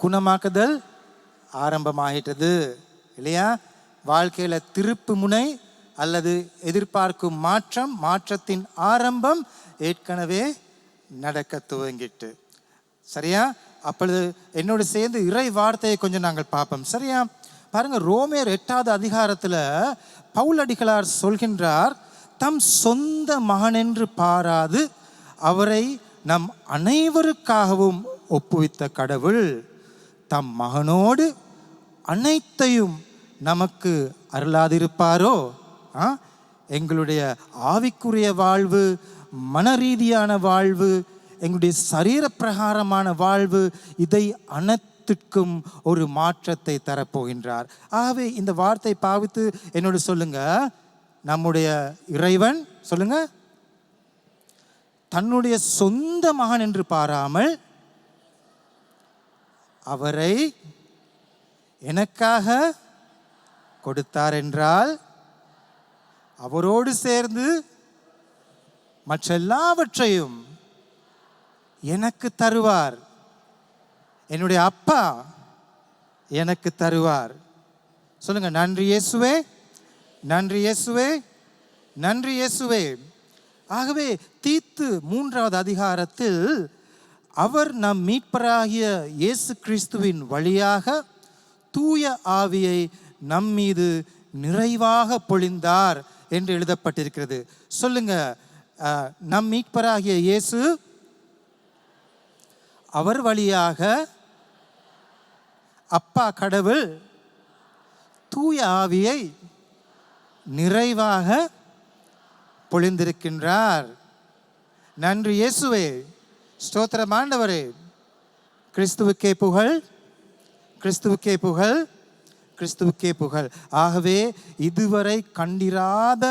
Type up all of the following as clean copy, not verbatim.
குணமாக்குதல் ஆரம்பமாகிட்டது இல்லையா? வாழ்க்கையில் திருப்பு முனை அல்லது எதிர்பார்க்கும் மாற்றத்தின் ஆரம்பம் ஏற்கனவே நடக்க துவங்கிட்டு. சரியா? அப்பொழுது என்னோடு சேர்ந்து இறை வார்த்தையை கொஞ்சம் நாங்கள் பார்ப்போம். சரியா? பாருங்க, ரோமேயர் 8வது அதிகாரத்தில் பவுலடிகளார் சொல்கின்றார், தம் சொந்த மகனென்று பாராது அவரை நம் அனைவருக்காகவும் ஒப்புவித்த கடவுள் தம் மகனோடு அனைத்தையும் நமக்கு அருளாதிருப்பாரோ? எங்களுடைய ஆவிக்குரிய வாழ்வு, மனரீதியான வாழ்வு, எங்களுடைய சரீர பிரகாரமான வாழ்வு, இதை அனைத்திற்கும் ஒரு மாற்றத்தை தரப்போகின்றார். ஆகவே இந்த வார்த்தை பாவித்து என்னோடு சொல்லுங்க, நம்முடைய இறைவன் சொல்லுங்க, தன்னுடைய சொந்த மகன் என்று பாராமல் அவரை எனக்காக கொடுத்தார் என்றால் அவரோடு சேர்ந்து மற்றெல்லாவற்றையும் எனக்கு தருவார். என்னுடைய அப்பா எனக்கு தருவார். சொல்லுங்க, நன்றி இயேசுவே, நன்றி இயேசுவே, நன்றி இயேசுவே. ஆகவே தீத்து 3வது அதிகாரத்தில் அவர் நம் மீட்பராகிய இயேசு கிறிஸ்துவின் வழியாக தூய ஆவியை நம் மீது நிறைவாக பொழிந்தார் என்று எழுதப்பட்டிருக்கிறது. சொல்லுங்க, நம் மீட்பராகிய இயேசு அவர் வழியாக அப்பா கடவுள் தூய ஆவியை நிறைவாக பொழிந்திருக்கின்றார். நன்றி இயேசுவே, ஸ்தோத்திரம் ஆண்டவரே. கிறிஸ்துவுக்கே புகழ், கிறிஸ்துவுக்கே புகழ், கிறிஸ்துவுக்கே புகழ். ஆகவே இதுவரை கண்டிராத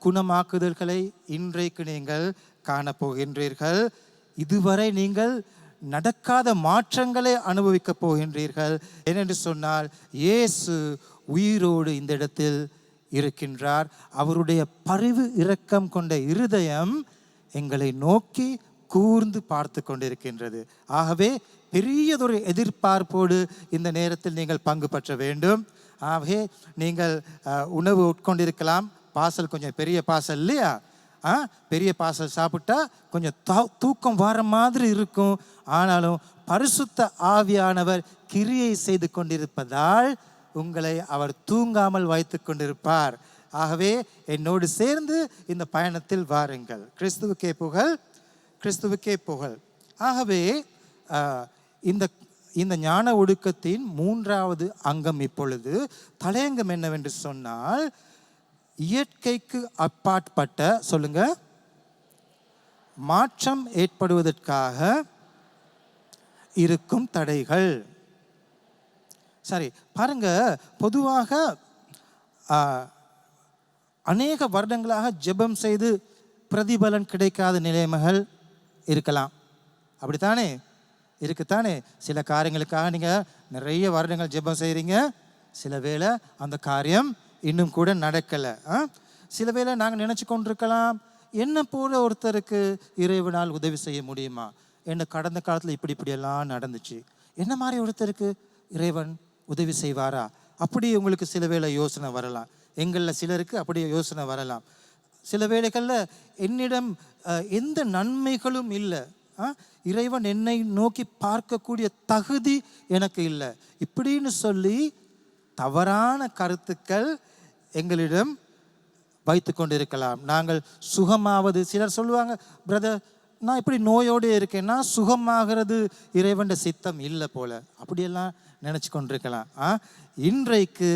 குணமாக்குதல்களை இன்றைக்கு நீங்கள் காணப்போகின்றீர்கள். இதுவரை நீங்கள் நடக்காத மாற்றங்களை அனுபவிக்க போகின்றீர்கள். ஏனென்று சொன்னால், இயேசு உயிரோடு இந்த இடத்தில் இருக்கின்றார். அவருடைய பரிவு இரக்கம் கொண்ட இருதயம் எங்களை நோக்கி கூர்ந்து பார்த்து கொண்டிருக்கின்றது. ஆகவே பெரியதொரு எதிர்பார்ப்போடு இந்த நேரத்தில் நீங்கள் பங்கு பெற்ற வேண்டும். ஆகவே நீங்கள் உணவு உட்கொண்டிருக்கலாம். பாசல் கொஞ்சம் பெரிய பாசல் இல்லையா? பெரிய பாசல் சாப்பிட்டா கொஞ்சம் தூக்கம் வர மாதிரி இருக்கும். ஆனாலும் பரிசுத்த ஆவியானவர் கிரியை செய்து கொண்டிருப்பதால் உங்களை அவர் தூங்காமல் வைத்து கொண்டிருப்பார். ஆகவே என்னோடு சேர்ந்து இந்த பயணத்தில் வாருங்கள். கிறிஸ்துவுக்கே புகழ், கிறிஸ்துவுக்கே புகழ். ஆகவே இந்த ஞான ஒடுக்கத்தின் 3வது அங்கம் இப்பொழுது தலையங்கம் என்னவென்று சொன்னால், இயற்கைக்கு அப்பாற்பட்ட சொல்லுங்க மாற்றம் ஏற்படுவதற்காக இருக்கும் தடைகள். சரி, பாருங்க, பொதுவாக அநேக வருடங்களாக ஜெபம் செய்து பிரதிபலன் கிடைக்காத நிலைமைகள் இருக்கலாம். அப்படித்தானே? இருக்குத்தானே? சில காரியங்களுக்காக நீங்கள் நிறைய வருடங்கள் ஜெபம் செய்கிறீங்க. சில வேளை அந்த காரியம் இன்னும் கூட நடக்கலை. சில வேளை நாங்கள் நினச்சி கொண்டிருக்கலாம், என்ன போல ஒருத்தருக்கு இறைவனால் உதவி செய்ய முடியுமா? என்ன கடந்த காலத்தில் இப்படியெல்லாம் நடந்துச்சு, என்ன மாதிரி ஒருத்தருக்கு இறைவன் உதவி செய்வாரா? அப்படி உங்களுக்கு சில வேளை யோசனை வரலாம். எங்களில் சிலருக்கு அப்படி யோசனை வரலாம். சில வேளைகளில் என்னிடம் எந்த நன்மைகளும் இல்லை, இறைவன் என்னை நோக்கி பார்க்கக்கூடிய தகுதி எனக்கு இல்லை, இப்படின்னு சொல்லி தவறான கருத்துக்கள் எங்களிடம் வைத்து கொண்டிருக்கலாம். நாங்கள் சுகமாவது, சிலர் சொல்லுவாங்க, பிரதர் நான் இப்படி நோயோடு இருக்கேன், நான் சுகமாகிறது இறைவன் சித்தம் இல்லை போல, அப்படியெல்லாம் நினச்சி கொண்டிருக்கலாம். இன்றைக்கு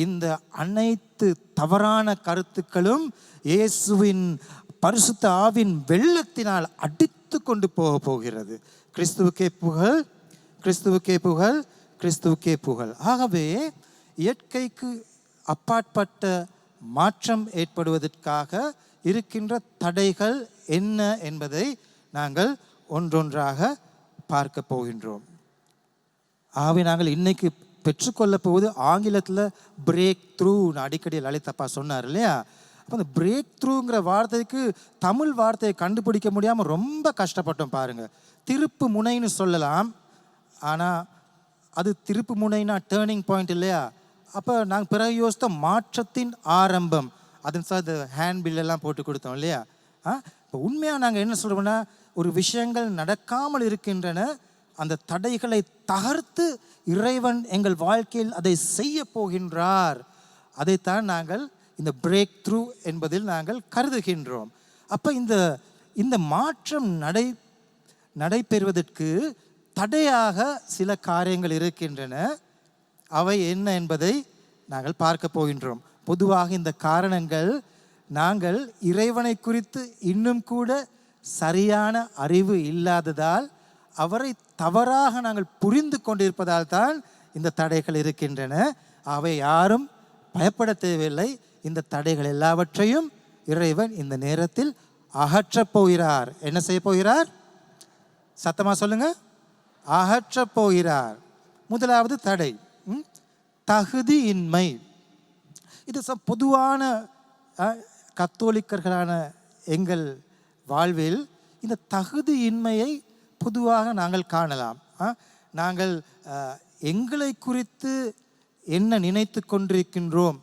இந்த அனைத்து தவறான கருத்துக்களும் இயேசுவின் பரிசுத்த ஆவின் வெள்ளத்தினால் அடித்து கொண்டு போகிறது. கிறிஸ்துவுக்கே புகழ், கிறிஸ்துவுக்கே புகழ், கிறிஸ்துவுக்கே புகழ். ஆகவே இயற்கைக்கு அப்பாற்பட்ட மாற்றம் ஏற்படுவதற்காக இருக்கின்ற தடைகள் என்ன என்பதை நாங்கள் ஒன்றொன்றாக பார்க்க போகின்றோம். ஆகவே நாங்கள் இன்னைக்கு பெற்றுக்கொள்ள போவது ஆங்கிலத்தில் பிரேக் த்ரூ. அடிக்கடி லலிதப்பா சொன்னார் இல்லையா? அப்போ அந்த பிரேக் த்ரூங்கிற வார்த்தைக்கு தமிழ் வார்த்தையை கண்டுபிடிக்க முடியாமல் ரொம்ப கஷ்டப்பட்டோம். பாருங்கள், திருப்பு முனைன்னு சொல்லலாம், ஆனால் அது திருப்பு முனைனா டேர்னிங் பாயிண்ட் இல்லையா? அப்போ நாங்கள் பிறகு யோசித்த மாற்றத்தின் ஆரம்பம். அதன் சார் இந்த ஹேண்ட் பில்லெல்லாம் போட்டு கொடுத்தோம் இல்லையா? இப்போ உண்மையாக நாங்கள் என்ன சொல்கிறோம்னா, ஒரு விஷயங்கள் நடக்காமல் இருக்கின்றன, அந்த தடைகளை தகர்த்து இறைவன் எங்கள் வாழ்க்கையில் அதை செய்ய போகின்றார். அதைத்தான் நாங்கள் இந்த பிரேக் த்ரூ என்பதில் நாங்கள் கருதுகின்றோம். அப்போ இந்த மாற்றம் நடைபெறுவதற்கு தடையாக சில காரியங்கள் இருக்கின்றன. அவை என்ன என்பதை நாங்கள் பார்க்க போகின்றோம். பொதுவாக இந்த காரணங்கள் நாங்கள் இறைவனை குறித்து இன்னும் கூட சரியான அறிவு இல்லாததால், அவரை தவறாக நாங்கள் புரிந்து கொண்டிருப்பதால் தான் இந்த தடைகள் இருக்கின்றன. அவை யாரும் பயப்பட தேவையில்லை. இந்த தடைகள் எல்லாவற்றையும் இறைவன் இந்த நேரத்தில் அகற்றப் போகிறார். என்ன செய்ய போகிறார்? சத்தமா சொல்லுங்க. அகற்றப் போகிறார். முதலாவது தடை தகுதியின்மை. இது பொதுவான கத்தோலிக்கர்களான எங்கள் வாழ்வில் இந்த தகுதியின்மையை பொதுவாக நாங்கள் காணலாம். நாங்கள் எங்களை குறித்து என்ன நினைத்து கொண்டிருக்கின்றோம்,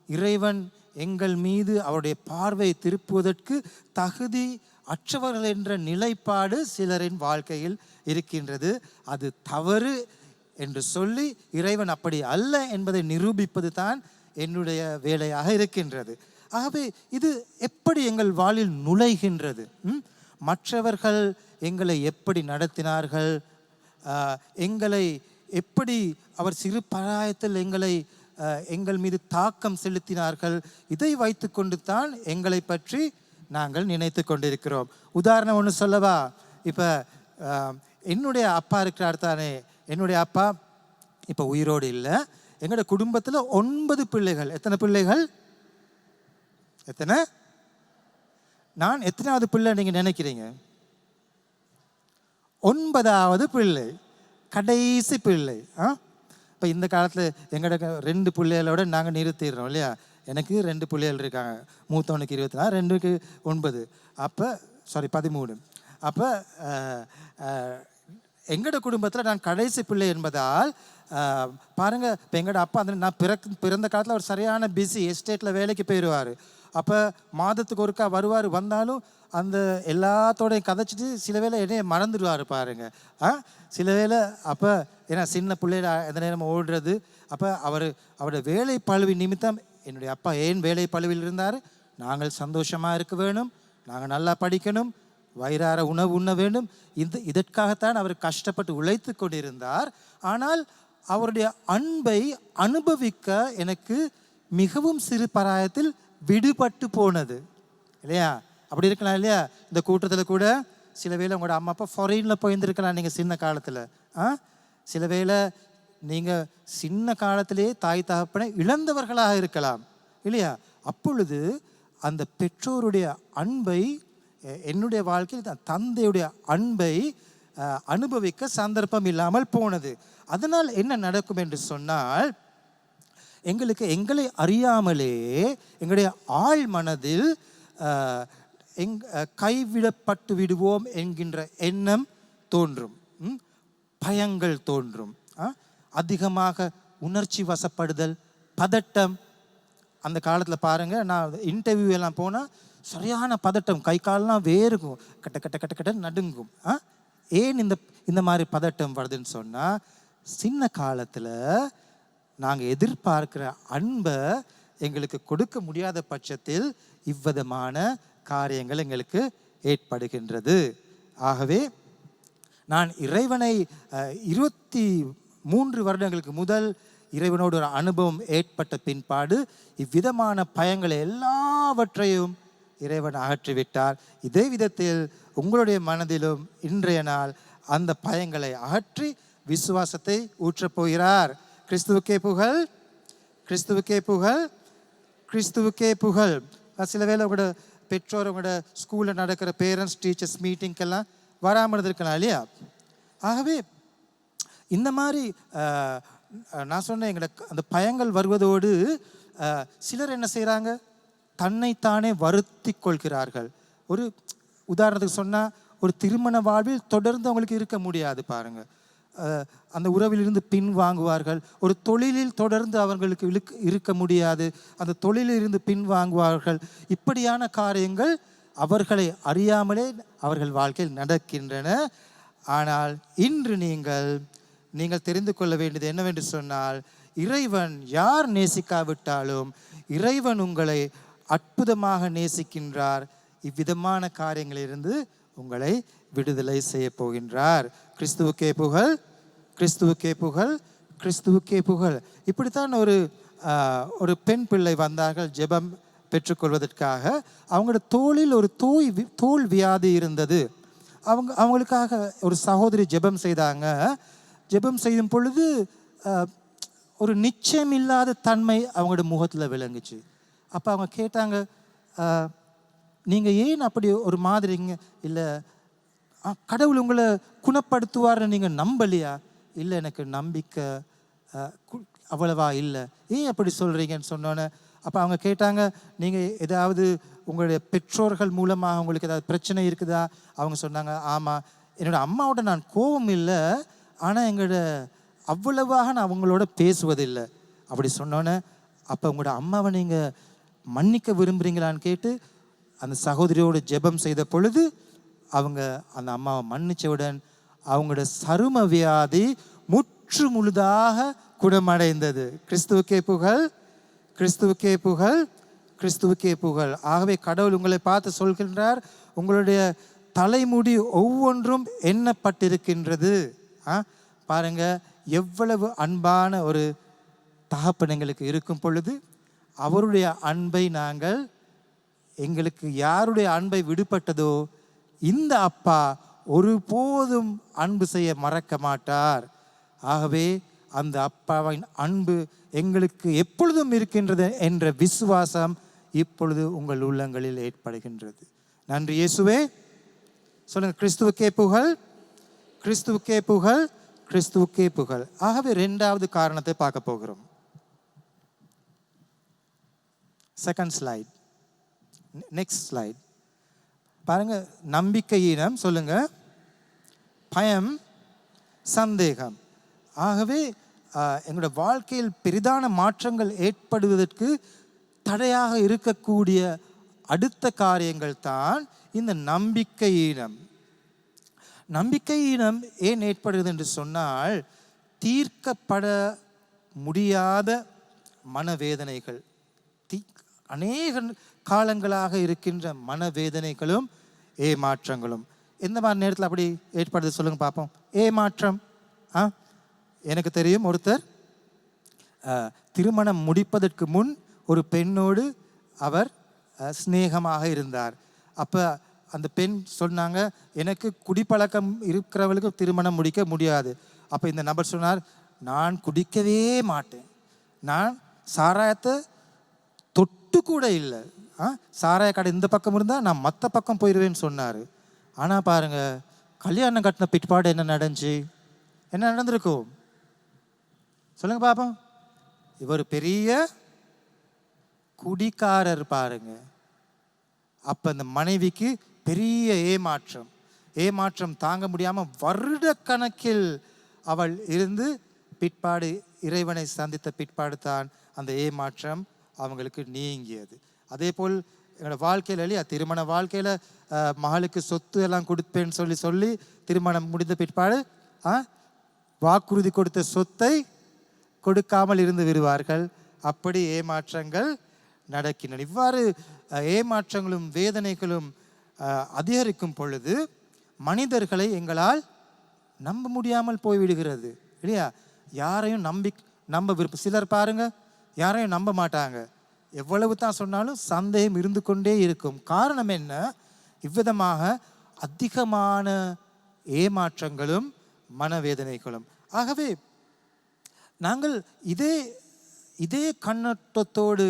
இறைவன் எங்கள் மீது அவருடைய பார்வை திருப்புவதற்கு தகுதி அற்றவர்கள் என்ற நிலைப்பாடு சிலரின் வாழ்க்கையில் இருக்கின்றது. அது தவறு என்று சொல்லி இறைவன் அப்படி அல்ல என்பதை நிரூபிப்பது தான் என்னுடைய வேலையாக இருக்கின்றது. ஆகவே இது எப்படி எங்கள் வாழ்வில் நுழைகின்றது? மற்றவர்கள் எங்களை எப்படி நடத்தினார்கள், எங்களை எப்படி அவர் சிறு பிராயத்தில் எங்கள் மீது தாக்கம் செலுத்தினார்கள், இதை வைத்து கொண்டு தான் எங்களை பற்றி நாங்கள் நினைத்து கொண்டிருக்கிறோம். உதாரணம் ஒன்று சொல்லவா? இப்போ என்னுடைய அப்பா இருக்கிறார் தானே, என்னுடைய அப்பா இப்போ உயிரோடு இல்லை. எங்களோட குடும்பத்தில் 9 பிள்ளைகள். எத்தனை பிள்ளைகள்? எத்தனை? நான் எத்தனாவது பிள்ளை நீங்கள் நினைக்கிறீங்க? 9வது பிள்ளை, கடைசி பிள்ளை. இப்போ இந்த காலத்தில் எங்களோட 2 பிள்ளைகளோட நாங்கள் நிறுத்திடுறோம் இல்லையா? எனக்கு 2 பிள்ளைகள் இருக்காங்க. மூத்தவனுக்கு 24, 2க்கு 9, அப்போ 13. அப்போ எங்களோட குடும்பத்தில் நான் கடைசி பிள்ளை என்பதால் பாருங்கள், இப்போ எங்களோட அப்பா நான் பிறந்த காலத்தில் அவர் சரியான பிஸி, எஸ்டேட்டில் வேலைக்கு போயிடுவார். அப்போ மாதத்துக்கு ஒருக்கா வருவார். வந்தாலும் அந்த எல்லாத்தோடையும் கதைச்சிட்டு சில வேளை என்னைய மறந்துடுவார் பாருங்க. சில வேளை அப்போ ஏன்னா சின்ன பிள்ளைல எந்த நேரமும் ஓடுறது. அப்போ அவருடைய வேலை பழுவி நிமித்தம் என்னுடைய அப்பா ஏன் வேலை பழுவில் இருந்தார்? நாங்கள் சந்தோஷமாக இருக்க வேணும், நாங்கள் நல்லா படிக்கணும், வயிறார உணவு உண்ண வேண்டும். இதற்காகத்தான் அவர் கஷ்டப்பட்டு உழைத்து கொண்டிருந்தார். ஆனால் அவருடைய அன்பை அனுபவிக்க எனக்கு மிகவும் சிறு பிராயத்தில் விடுபட்டு போனது இல்லையா? அப்படி இருக்கலாம் இல்லையா? இந்த கூட்டத்தில் கூட சில வேளை உங்களோட அம்மா அப்பா ஃபாரினில் போயிருந்துருக்கலாம் நீங்கள் சின்ன காலத்தில். சில வேளை நீங்கள் சின்ன காலத்திலே தாய் தகப்பனை இழந்தவர்களாக இருக்கலாம் இல்லையா? அப்பொழுது அந்த பெற்றோருடைய அன்பை, என்னுடைய வாழ்க்கையில் தந்தையுடைய அன்பை அனுபவிக்க சந்தர்ப்பம் இல்லாமல் போனது. அதனால் என்ன நடக்கும் என்று சொன்னால், எங்களை அறியாமலே எங்களுடைய ஆழ் மனதில் கைவிடப்பட்டு விடுவோம் என்கின்ற எண்ணம் தோன்றும், பயங்கள் தோன்றும், அதிகமாக உணர்ச்சி வசப்படுதல், பதட்டம். அந்த காலத்தில் பாருங்கள், நான் இன்டர்வியூ எல்லாம் போனால் சரியான பதட்டம், கை காலெலாம் வேறுக்கும், கட்ட கட்ட கட்ட கட்ட நடுங்கும். ஏன் இந்த மாதிரி பதட்டம் வருதுன்னு சொன்னால், சின்ன காலத்தில் நாங்கள் எதிர்பார்க்கிற அன்பை எங்களுக்கு கொடுக்க முடியாத பட்சத்தில் இவ்விதமான காரியங்கள் எங்களுக்கு ஏற்படுகின்றது. ஆகவே நான் இறைவனை 23 வருடங்களுக்கு முதல் இறைவனோடு ஒரு அனுபவம் ஏற்பட்ட பின்பாடு இவ்விதமான பயங்களை எல்லாவற்றையும் இறைவன் அகற்றிவிட்டார். இதே விதத்தில் உங்களுடைய மனதிலும் இன்றைய நாள் அந்த பயங்களை அகற்றி விசுவாசத்தை ஊற்றப் போகிறார். கிறிஸ்துவுக்கே புகழ், கிறிஸ்துவுக்கே புகழ், கிறிஸ்துவுக்கே புகழ். சில வேளை உங்களோட பெற்றோர் உங்களோட ஸ்கூலில் நடக்கிற பேரண்ட்ஸ் டீச்சர்ஸ் மீட்டிங்கெல்லாம் வராமல் இருக்கலாம் இல்லையா? ஆகவே இந்த மாதிரி நான் சொன்னேன், எங்களுக்கு அந்த பயங்கள் வருவதோடு சிலர் என்ன செய்கிறாங்க, தன்னைத்தானே வருத்தி கொள்கிறார்கள். ஒரு உதாரணத்துக்கு சொன்னால், ஒரு திருமண வாழ்வில் தொடர்ந்து அவங்களுக்கு இருக்க முடியாது பாருங்கள். அந்த உறவிலிருந்து பின் வாங்குவார்கள். ஒரு தொழிலில் தொடர்ந்து அவர்களுக்கு இருக்க முடியாது, அந்த தொழிலில் இருந்து பின் வாங்குவார்கள். இப்படியான காரியங்கள் அவர்களை அறியாமலே அவர்கள் வாழ்க்கையில் நடக்கின்றன. ஆனால் இன்று நீங்கள் தெரிந்து கொள்ள வேண்டியது என்னவென்று சொன்னால், இறைவன் யார் நேசிக்காவிட்டாலும் இறைவன் உங்களை அற்புதமாக நேசிக்கின்றார். இவ்விதமான காரியங்களிலிருந்து உங்களை விடுதலை செய்ய போகின்றார். கிறிஸ்துவுக்கே புகழ், கிறிஸ்துவுக்கே புகழ், கிறிஸ்துவுக்கே புகழ். இப்படித்தான் ஒரு பெண் பிள்ளை வந்தார்கள் ஜெபம் பெற்றுக்கொள்வதற்காக. அவங்களோட தோளில் ஒரு தோல் வியாதி இருந்தது. அவங்களுக்காக ஒரு சகோதரி ஜெபம் செய்தாங்க. ஜெபம் செய்யும் பொழுது ஒரு நிச்சயம் இல்லாத தன்மை அவங்களோட முகத்தில் விளங்குச்சு. அப்போ அவங்க கேட்டாங்க, நீங்கள் ஏன் அப்படி ஒரு மாதிரிங்க? இல்லை, கடவுள் உங்களை குணப்படுத்துவார்னு நீங்கள் நம்பலையா? இல்லை, எனக்கு நம்பிக்கை அவ்வளவா இல்லை. ஏன் அப்படி சொல்கிறீங்கன்னு சொன்னோன்னே அப்போ அவங்க கேட்டாங்க, நீங்கள் ஏதாவது உங்களுடைய பெற்றோர்கள் மூலமாக உங்களுக்கு ஏதாவது பிரச்சனை இருக்குதா? அவங்க சொன்னாங்க, ஆமாம், என்னோடய அம்மாவோட நான் கோபம் இல்லை, ஆனால் எங்களோட அவ்வளவாக நான் அவங்களோட பேசுவதில்லை. அப்படி சொன்னோன்னே அப்போ உங்களோட அம்மாவை நீங்கள் மன்னிக்க விரும்புகிறீங்களான்னு கேட்டு அந்த சகோதரியோடு ஜெபம் செய்த பொழுது அவங்க அந்த அம்மாவை மன்னிச்சவுடன் அவங்களோட சரும வியாதி முற்று முழுதாக குணமடைந்தது. கிறிஸ்துவுக்கே புகழ், கிறிஸ்துவுக்கே புகழ், கிறிஸ்துவுக்கே புகழ். ஆகவே கடவுள் உங்களை பார்த்து சொல்கின்றார், உங்களுடைய தலைமுடி ஒவ்வொன்றும் எண்ணப்பட்டிருக்கின்றது. பாருங்க, எவ்வளவு அன்பான ஒரு தகப்பன் எங்களுக்கு இருக்கும் பொழுது அவருடைய அன்பை நாங்கள், எங்களுக்கு யாருடைய அன்பை விடுபட்டதோ இந்த அப்பா ஒருபோதும் அன்பு செய்ய மறக்க மாட்டார். ஆகவே அந்த அப்பாவின் அன்பு எங்களுக்கு எப்பொழுதும் இருக்கின்றது என்ற விசுவாசம் இப்பொழுது உங்கள் உள்ளங்களில் ஏற்படுகின்றது. நன்றி இயேசுவே. சொல்லுங்க, கிறிஸ்துவுக்கே புகழ், கிறிஸ்துவுக்கே புகழ், கிறிஸ்துவுக்கே புகழ். ஆகவே இரண்டாவது காரணத்தை பார்க்க போகிறோம். செகண்ட் ஸ்லைட், நெக்ஸ்ட் ஸ்லைட் பாருங்க. நம்பிக்கையினம், சொல்லுங்க, பயம், சந்தேகம். ஆகவே எங்களோட வாழ்க்கையில் பெரிதான மாற்றங்கள் ஏற்படுவதற்கு தடையாக இருக்கக்கூடிய அடுத்த காரியங்கள் தான் இந்த நம்பிக்கையினம். நம்பிக்கையினம் ஏன் ஏற்படுகிறது என்று சொன்னால், தீர்க்கப்பட முடியாத மனவேதனைகள், அநேக காலங்களாக இருக்கின்ற மனவேதனைகளும் ஏமாற்றங்களும். எந்த மாதிரி நேரத்தில் அப்படி ஏற்படுது சொல்லுங்க பார்ப்போம். ஏமாற்றம், எனக்கு தெரியும், ஒருத்தர் திருமணம் முடிப்பதற்கு முன் ஒரு பெண்ணோடு அவர் சிநேகமாக இருந்தார். அப்போ அந்த பெண் சொன்னாங்க, எனக்கு குடிப்பழக்கம் இருக்கிறவளுக்கு திருமணம் முடிக்க முடியாது. அப்போ இந்த நபர் சொன்னார், நான் குடிக்கவே மாட்டேன், நான் சாராயத்தை தொட்டு கூட இல்லை, சாராய கடை இந்த பக்கம் இருந்தால் நான் மற்ற பக்கம் போயிடுவேன்னு சொன்னார். ஆனால் பாருங்க, கல்யாணம் கட்டின பிற்பாடு என்ன நடந்துச்சு? என்ன நடந்திருக்கும் சொல்லுங்க பாப்போம். இவர் பெரிய குடிக்காரர் பாருங்க. அப்ப அந்த மனைவிக்கு பெரிய ஏமாற்றம் தாங்க முடியாம வருட கணக்கில் அவள் இருந்து பிற்பாடு இறைவனை சந்தித்த பிற்பாடு தான் அந்த ஏமாற்றம் அவங்களுக்கு நீங்கியது. அதே போல் எங்களோட வாழ்க்கையில் இல்லையா, திருமண வாழ்க்கையில மகளுக்கு சொத்து எல்லாம் கொடுப்பேன்னு சொல்லி திருமணம் முடிந்த பிற்பாடு வாக்குறுதி கொடுத்த சொத்தை கொடுக்காமல் இருந்து விடுவார்கள். அப்படி ஏமாற்றங்கள் நடக்கின்றன. இவ்வாறு ஏமாற்றங்களும் வேதனைகளும் அதிகரிக்கும் பொழுது மனிதர்களை எங்களால் நம்ப முடியாமல் போய்விடுகிறது இல்லையா. யாரையும் நம்ப விருப்பம். சிலர் பாருங்க, யாரையும் நம்ப மாட்டாங்க. எவ்வளவு தான் சொன்னாலும் சந்தேகம் இருந்து கொண்டே இருக்கும். காரணம் என்ன? இவ்விதமாக அதிகமான ஏமாற்றங்களும் மனவேதனைகளும். ஆகவே நாங்கள் இதே கண்ணோட்டத்தோடு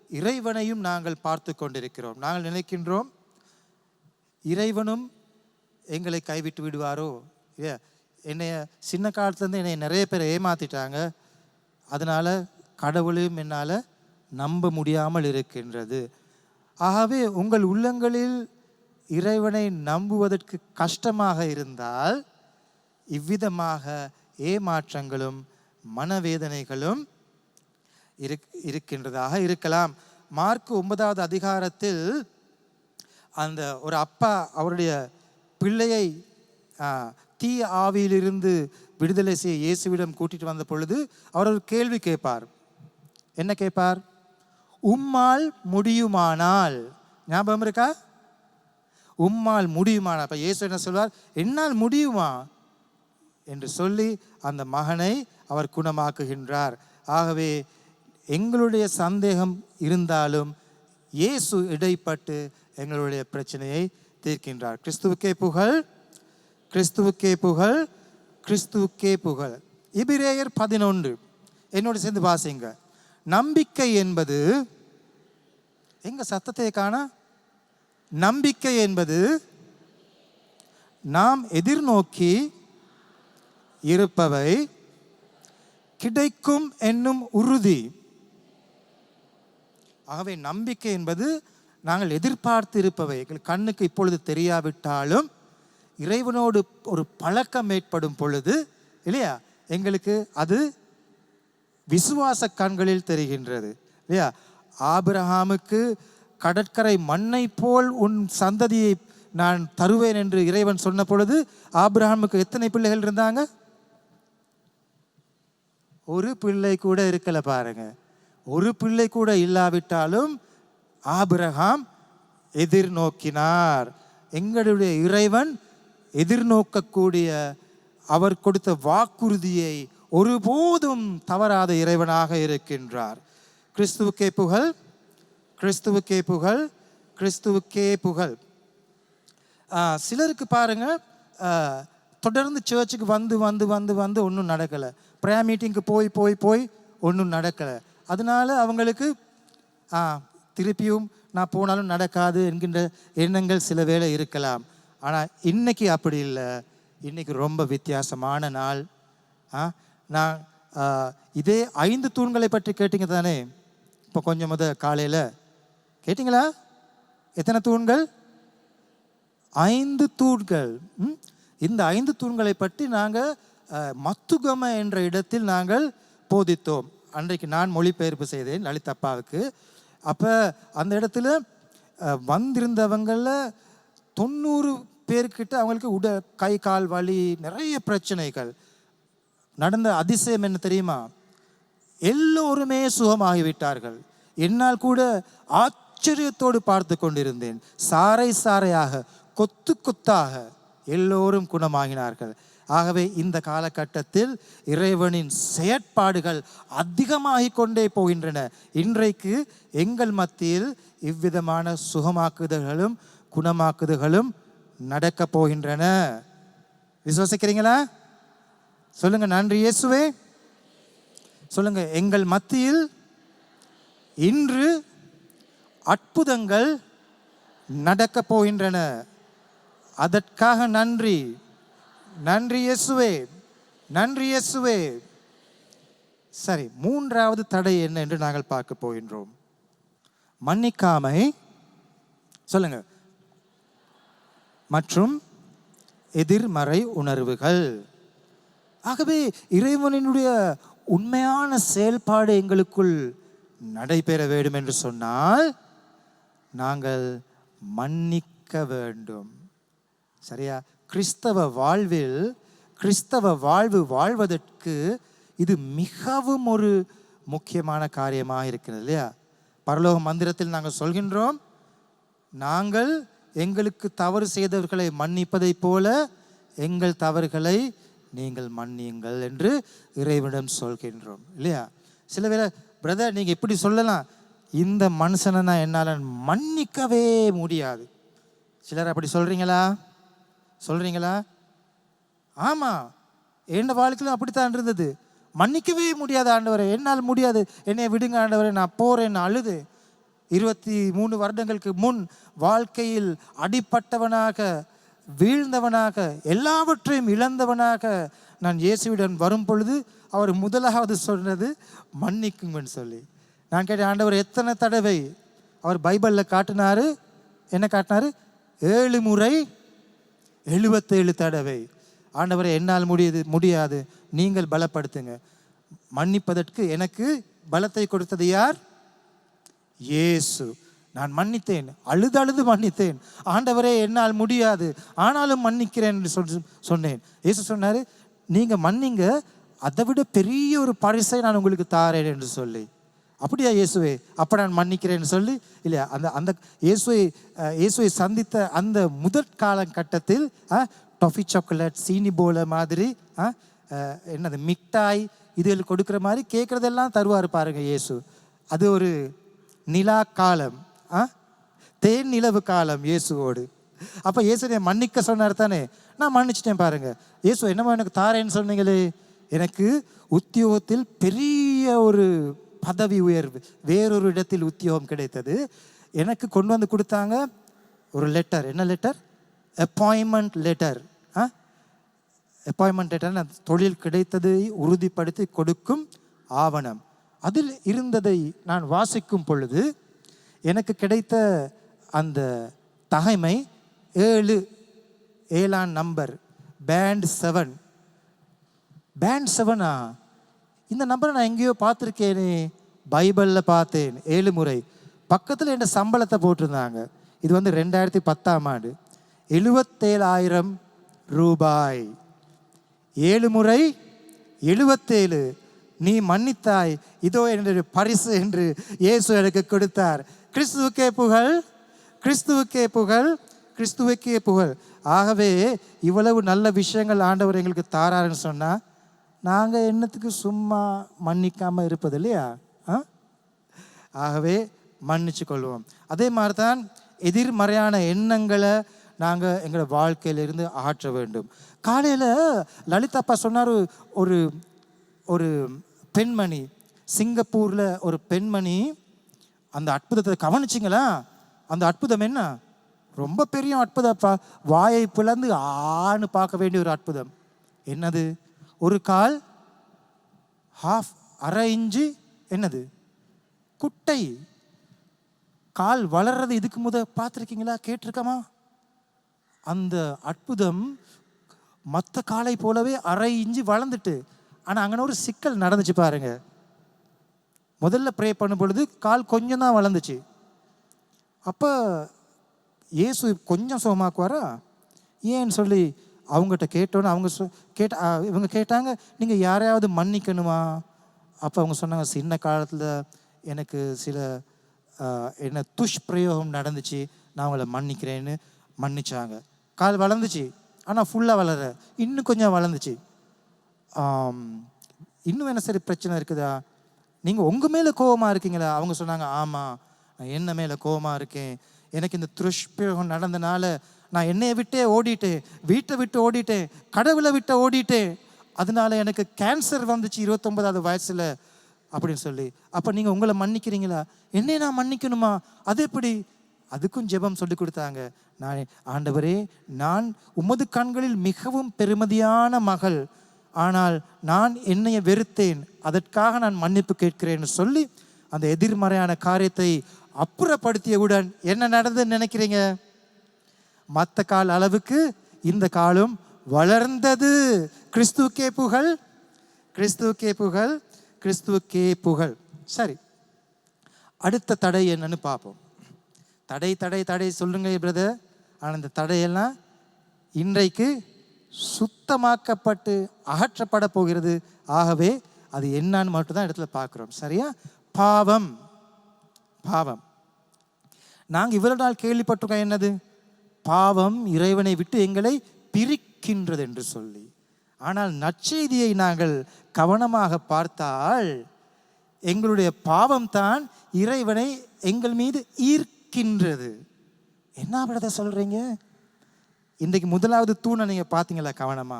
இறைவனையும் நாங்கள் பார்த்து கொண்டிருக்கிறோம். நாங்கள் நினைக்கின்றோம், இறைவனும் எங்களை கைவிட்டு விடுவாரோ. என்னைய சின்ன காலத்துலேருந்து என்னை நிறைய பேர் ஏமாத்திட்டாங்க, அதனால கடவுளையும் என்னால் நம்ப முடியாமல் இருக்கின்றது. ஆகவே உங்கள் உள்ளங்களில் இறைவனை நம்புவதற்கு கஷ்டமாக இருந்தால் இவ்விதமாக ஏமாற்றங்களும் மனவேதனைகளும் இருக்கின்றதாக இருக்கலாம். மார்க் 9வது அதிகாரத்தில் அந்த ஒரு அப்பா அவருடைய பிள்ளையை தீ ஆவியிலிருந்து விடுதலை செய்ய இயேசுவிடம் கூட்டிட்டு வந்த பொழுது அவர் ஒரு கேள்வி கேட்பார். என்ன கேட்பார்? உம்மால் முடியுமானால், ஞாபகம் இருக்கா? உம்மால் முடியுமானால். அப்ப இயேசு என்ன சொல்வார்? என்னால் முடியுமா என்று சொல்லி அந்த மகனை அவர் குணமாக்குகின்றார். ஆகவே எங்களுடைய சந்தேகம் இருந்தாலும் இயேசு இடைப்பட்டு எங்களுடைய பிரச்சனையை தீர்க்கின்றார். கிறிஸ்துவுக்கே புகழ், கிறிஸ்துவுக்கே புகழ், கிறிஸ்துவுக்கே புகழ். எபிரேயர் 11 என்னோட சேர்ந்து வாசிங்க. நம்பிக்கை என்பது, எங்க சத்தத்தை காண, நம்பிக்கை என்பது நாம் எதிர்நோக்கி இருப்பவை கிடைக்கும் என்னும் உறுதி. ஆகவே நம்பிக்கை என்பது நாங்கள் எதிர்பார்த்து இருப்பவை, கண்ணுக்கு இப்பொழுது தெரியாவிட்டாலும் இறைவனோடு ஒரு பழக்கம் ஏற்படும் பொழுது இல்லையா, எங்களுக்கு அது விசுவாச கண்களில் தெரிகின்றது இல்லையா. ஆபிரகாமுக்கு கடற்கரை மண்ணை போல் உன் சந்ததியை நான் தருவேன் என்று இறைவன் சொன்ன பொழுது ஆபிரகாமுக்கு எத்தனை பிள்ளைகள் இருந்தாங்க? ஒரு பிள்ளை கூட இருக்கல. பாருங்க, ஒரு பிள்ளை கூட இல்லாவிட்டாலும் ஆபிரகாம் எதிர்நோக்கினார். எங்களுடைய இறைவன் எதிர்நோக்கக்கூடிய அவர் கொடுத்த வாக்குறுதியை ஒருபோதும் தவறாத இறைவனாக இருக்கின்றார். கிறிஸ்துவுக்கே புகழ், கிறிஸ்துவுக்கே புகழ், கிறிஸ்துவுக்கே புகழ். சிலருக்கு பாருங்க, தொடர்ந்து சர்ச்சுக்கு வந்து வந்து வந்து வந்து ஒன்றும் நடக்கலை, ப்ரேயர் மீட்டிங்க்கு போய் போய் போய் ஒன்றும் நடக்கலை. அதனால அவங்களுக்கு திருப்பியும் நான் போனாலும் நடக்காது என்கின்ற எண்ணங்கள் சில வேளை இருக்கலாம். ஆனால் இன்னைக்கு அப்படி இல்லை. இன்னைக்கு ரொம்ப வித்தியாசமான நாள். நான் இதே 5 தூண்களை பற்றி கேட்டீங்க தானே? இப்போ கொஞ்சம் காலையில் கேட்டிங்களா? எத்தனை தூண்கள்? 5 தூண்கள். இந்த 5 தூண்களை பற்றி நாங்கள் மத்துகம என்ற இடத்தில் நாங்கள் போதித்தோம். அன்றைக்கு நான் மொழிபெயர்ப்பு செய்தேன் லலித் அப்பாவுக்கு. அப்போ அந்த இடத்துல வந்திருந்தவங்களில் 90 பேர்கிட்ட அவங்களுக்கு கை கால் வலி, நிறைய பிரச்சனைகள். நடந்த அதிசயம் என்ன தெரியுமா? எல்லோருமே சுகமாகிவிட்டார்கள். என்னால் கூட ஆச்சரியத்தோடு பார்த்து கொண்டிருந்தேன். சாறை சாறையாக, கொத்து கொத்தாக எல்லோரும் குணமாகினார்கள். ஆகவே இந்த காலகட்டத்தில் இறைவனின் செயற்பாடுகள் அதிகமாகிக் கொண்டே போகின்றன. இன்றைக்கு எங்கள் மத்தியில் இவ்விதமான சுகமாக்குதல்களும் குணமாக்குதல்களும் நடக்க போகின்றன. விசுவாசிக்கிறீங்களா? சொல்லுங்க, நன்றி இயேசுவே. சொல்லுங்க, எங்கள் மத்தியில் இன்று அற்புதங்கள் நடக்க போகின்றன. அதற்காக நன்றி, நன்றி இயேசுவே, நன்றி இயேசுவே. சரி, 3வது தடை என்ன என்று நாங்கள் பார்க்க போகின்றோம். மன்னிக்காமை, சொல்லுங்க, மற்றும் எதிர்மறை உணர்வுகள். ஆகவே இறைவனுடைய உண்மையான செயல்பாடு எங்களுக்குள் நடைபெற வேண்டும் என்று சொன்னால் நாங்கள் மன்னிக்க வேண்டும். சரியா? கிறிஸ்தவ வாழ்வு வாழ்வதற்கு இது மிகவும் ஒரு முக்கியமான காரியமாக இருக்கிறது இல்லையா? பரலோக மந்திரத்தில் நாங்கள் சொல்கின்றோம், நாங்கள் எங்களுக்கு தவறு செய்தவர்களை மன்னிப்பதை போல எங்கள் தவறுகளை நீங்கள் மன்னியுங்கள் என்று இறைவனிடம் சொல்கின்றோம் இல்லையா? சில வேளை பிரதர் நீங்கள் இப்படி சொல்லலாம், இந்த மனுஷனை நான் என்னால் மன்னிக்கவே முடியாது. சிலர் அப்படி சொல்றீங்களா? ஆமாம், என் வாழ்க்கையிலும் அப்படித்தான் இருந்தது. மன்னிக்கவே முடியாது ஆண்டவரே, என்னால் முடியாது, என்னை விடுங்க ஆண்டவரே, நான் போறேன் அழுது. 23 வருடங்களுக்கு முன் வாழ்க்கையில் அடிப்பட்டவனாக, வீழ்ந்தவனாக, எல்லாவற்றையும் இழந்தவனாக நான் இயேசுவிடம் வரும் பொழுது அவர் முதலாவது சொன்னது மன்னிக்குங்கன்னு சொல்லி. நான் கேட்டேன், ஆண்டவர் எத்தனை தடவை? அவர் பைபிளில் காட்டினாரு, என்ன காட்டினாரு? 7 முறை 77 தடவை. ஆண்டவரை என்னால் முடியாது, நீங்கள் பலப்படுத்துங்க. மன்னிப்பதற்கு எனக்கு பலத்தை கொடுத்தது யார்? இயேசு. நான் மன்னித்தேன், அழுது மன்னித்தேன். ஆண்டவரே, என்னால் முடியாது, ஆனாலும் மன்னிக்கிறேன் என்று சொன்னேன். இயேசு சொன்னார், நீங்க மன்னிங்க, அதை விட பெரிய ஒரு பரிசை நான் உங்களுக்கு தாரேன் என்று சொல்லி. அப்படியா இயேசுவே, அப்போ நான் மன்னிக்கிறேன்னு சொல்லி இல்லையா? அந்த இயேசுவை சந்தித்த அந்த முதற் காலகட்டத்தில் டொஃபி சாக்லேட், சீனி போல மாதிரி, என்னது மிட்டாய் இதுகள் கொடுக்குற மாதிரி கேட்குறதெல்லாம் தருவார் பாருங்க இயேசு. அது ஒரு நிலா காலம், தேன் நிலவு காலம் இயேசுவோடு. அப்போ இயேசுவை மன்னிக்க சொன்னார் தானே, நான் மன்னிச்சிட்டேன் பாருங்க. இயேசு என்னமோ எனக்கு தாரேன்னு சொன்னீங்களே, எனக்கு உத்தியோகத்தில் பெரிய ஒரு பதவி உயர்வு, வேறொரு இடத்தில் உத்தியோகம் கிடைத்தது. எனக்கு கொண்டு வந்து கொடுத்தாங்க ஒரு லெட்டர். என்ன letter? Appointment letter. Appointment letter, தொழில் கிடைத்ததை உறுதிப்படுத்தி கொடுக்கும் ஆவணம். அதில் இருந்ததை நான் வாசிக்கும் பொழுது எனக்கு கிடைத்த அந்த தகைமை 7ஆம் நம்பர், பேண்ட் 7. பேண்ட் 7ஆ? இந்த நம்பரை நான் எங்கேயோ பார்த்துருக்கேனே, பைபிளில் பார்த்தேன் 7 முறை. பக்கத்தில் என் சம்பளத்தை போட்டிருந்தாங்க. இது வந்து 2010ஆம் ஆண்டு, 77,000 ரூபாய். 7 முறை 77. நீ மன்னித்தாய், இதோ என்னுடைய பரிசு என்று இயேசு எனக்கு கொடுத்தார். கிறிஸ்துவுக்கே புகழ், கிறிஸ்துவுக்கே புகழ், கிறிஸ்துவுக்கே புகழ். ஆகவே இவ்வளவு நல்ல விஷயங்கள் ஆண்டவர் எங்களுக்கு தாராருன்னு சொன்னால் நாங்கள் என்னத்துக்கு சும்மா மன்னிக்காமல் இருப்பது இல்லையா? ஆகவே மன்னிச்சு கொள்வோம். அதே மாதிரி தான் எதிர்மறையான எண்ணங்களை நாங்கள் எங்களோட வாழ்க்கையிலிருந்து ஆற்ற வேண்டும். காலையில் லலிதாப்பா சொன்னார், ஒரு ஒரு பெண்மணி, சிங்கப்பூரில் ஒரு பெண்மணி, அந்த அற்புதத்தை கவனிச்சிங்களா? அந்த அற்புதம் என்ன? ரொம்ப பெரிய அற்புதப்பா. வாயை பிளந்து ஆன்னு பார்க்க வேண்டிய ஒரு அற்புதம். என்னது? ஒரு கால் அரை இன்ச்சு, என்னது குட்டை கால் வளர்றது இதுக்கு பார்த்துருக்கீங்களா? கேட்டிருக்கமா? அந்த அற்புதம் மற்ற காலை போலவே அரை இன்ச்சு வளர்ந்துட்டு. ஆனால் அங்கே ஒரு சிக்கல் நடந்துச்சு பாருங்க. முதல்ல ப்ரே பண்ணும் பொழுது கால் கொஞ்சம் தான் வளர்ந்துச்சு. அப்போ இயேசு கொஞ்சம் சுகமாக்குவாரா ஏன்னு சொல்லி அவங்ககிட்ட கேட்டோன்னு அவங்க இவங்க கேட்டாங்க, நீங்கள் யாரையாவது மன்னிக்கணுமா? அப்போ அவங்க சொன்னாங்க, சின்ன காலத்தில் எனக்கு சில என்ன துஷ்பிரயோகம் நடந்துச்சு, நான் அவங்கள மன்னிக்கிறேன்னு மன்னிச்சாங்க. கால் வளர்ந்துச்சு, ஆனால் ஃபுல்லாக வளர, இன்னும் கொஞ்சம் வளர்ந்துச்சு. இன்னும் என்ன சரி பிரச்சனை இருக்குதா? நீங்கள் உங்கள் மேலே கோபமாக இருக்கீங்களா? அவங்க சொன்னாங்க, ஆமாம், நான் என்ன மேலே கோபமாக இருக்கேன். எனக்கு இந்த துஷ்பிரயோகம் நடந்தனால நான் என்னையை விட்டே ஓடிட்டேன், வீட்டை விட்டு ஓடிட்டேன், கடவுளை விட்டு ஓடிட்டேன், அதனால எனக்கு கேன்சர் வந்துச்சு 29ஆவது வயசில் அப்படின்னு சொல்லி. அப்போ நீங்கள் உங்களை மன்னிக்கிறீங்களா? என்னையை நான் மன்னிக்கணுமா? அது எப்படி? அதுக்கும் ஜெபம் சொல்லி கொடுத்தாங்க. நான், ஆண்டவரே, நான் உமது கண்களில் மிகவும் பெருமதியான மகள், ஆனால் நான் என்னையை வெறுத்தேன், அதற்காக நான் மன்னிப்பு கேட்கிறேன்னு சொல்லி அந்த எதிர்மறையான காரியத்தை அப்புறப்படுத்தியவுடன் என்ன நடந்ததுன்னு நினைக்கிறீங்க? மற்ற கால் அளவுக்கு இந்த காலும் வளர்ந்தது. கிறிஸ்துவுக்கே புகழ், கிறிஸ்துவுக்கே புகழ், கிறிஸ்துவுக்கே புகழ். சரி, அடுத்த தடை என்னன்னு பார்ப்போம். தடை தடை தடை சொல்லுங்க பிரதர். ஆனால் இந்த தடையெல்லாம் இன்றைக்கு சுத்தமாக்கப்பட்டு அகற்றப்பட போகிறது. ஆகவே அது என்னன்னு மட்டும்தான் இடத்துல பார்க்குறோம். சரியா? பாவம். பாவம் நாங்கள் இவ்வளவு நாள் கேள்விப்பட்டிருக்கோம். என்னது? பாவம் இறைவனை விட்டு எங்களை பிரிக்கின்றது என்று சொல்லி. ஆனால் நற்செய்தியை நாங்கள் கவனமாக பார்த்தால் எங்களுடைய பாவம் தான் இறைவனை எங்கள் மீது ஈர்க்கின்றது. என்ன பிரதர் சொல்றீங்க? இன்றைக்கு முதலாவது தூணை நீங்க பார்த்தீங்களா கவனமா?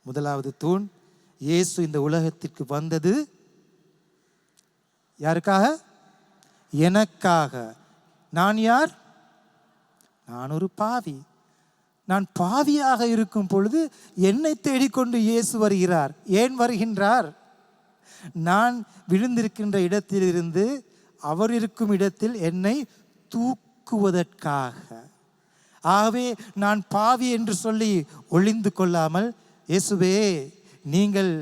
முதலாவது தூண், இயேசு இந்த உலகத்திற்கு வந்தது யாருக்காக? எனக்காக. நான் யார்? நான் ஒரு பாவி. நான் பாவியாக இருக்கும் பொழுது என்னை தேடிக்கொண்டு இயேசு வருகிறார். ஏன் வருகின்றார்? நான் விழுந்திருக்கின்ற இடத்திலிருந்து அவர் இருக்கும் இடத்தில் என்னை தூக்குவதற்காக. ஆகவே நான் பாவி என்று சொல்லி ஒளிந்து கொள்ளாமல், இயேசுவே நீங்கள்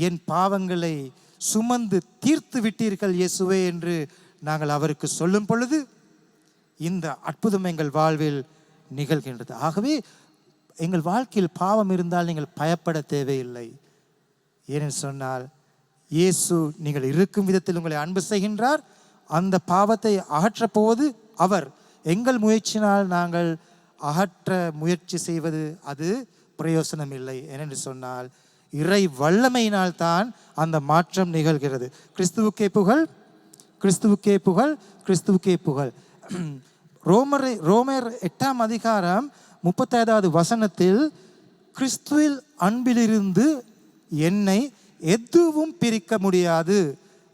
என் பாவங்களை சுமந்து தீர்த்து விட்டீர்கள் இயேசுவே என்று நாங்கள் அவருக்கு சொல்லும் பொழுது இந்த அற்புதம் எங்கள் வாழ்வில் நிகழ்கின்றது. ஆகவே எங்கள் வாழ்க்கையில் பாவம் இருந்தால் நீங்கள் பயப்பட தேவையில்லை. ஏனென்று சொன்னால் இயேசு நீங்கள் இருக்கும் விதத்தில் உங்களை அன்பு செய்கின்றார். அந்த பாவத்தை அகற்றப் போவது அவர். எங்கள் முயற்சினால் நாங்கள் அகற்ற முயற்சி செய்வது அது பிரயோசனம் இல்லை. ஏனென்று சொன்னால் இறை வல்லமையினால் தான் அந்த மாற்றம் நிகழ்கிறது. கிறிஸ்துவுக்கே புகழ், கிறிஸ்துவுக்கே புகழ், கிறிஸ்துவுக்கே புகழ். ரோமர் 8ஆம் அதிகாரம் 35வது வசனத்தில் கிறிஸ்துவில் அன்பிலிருந்து என்னை எதுவும் பிரிக்க முடியாது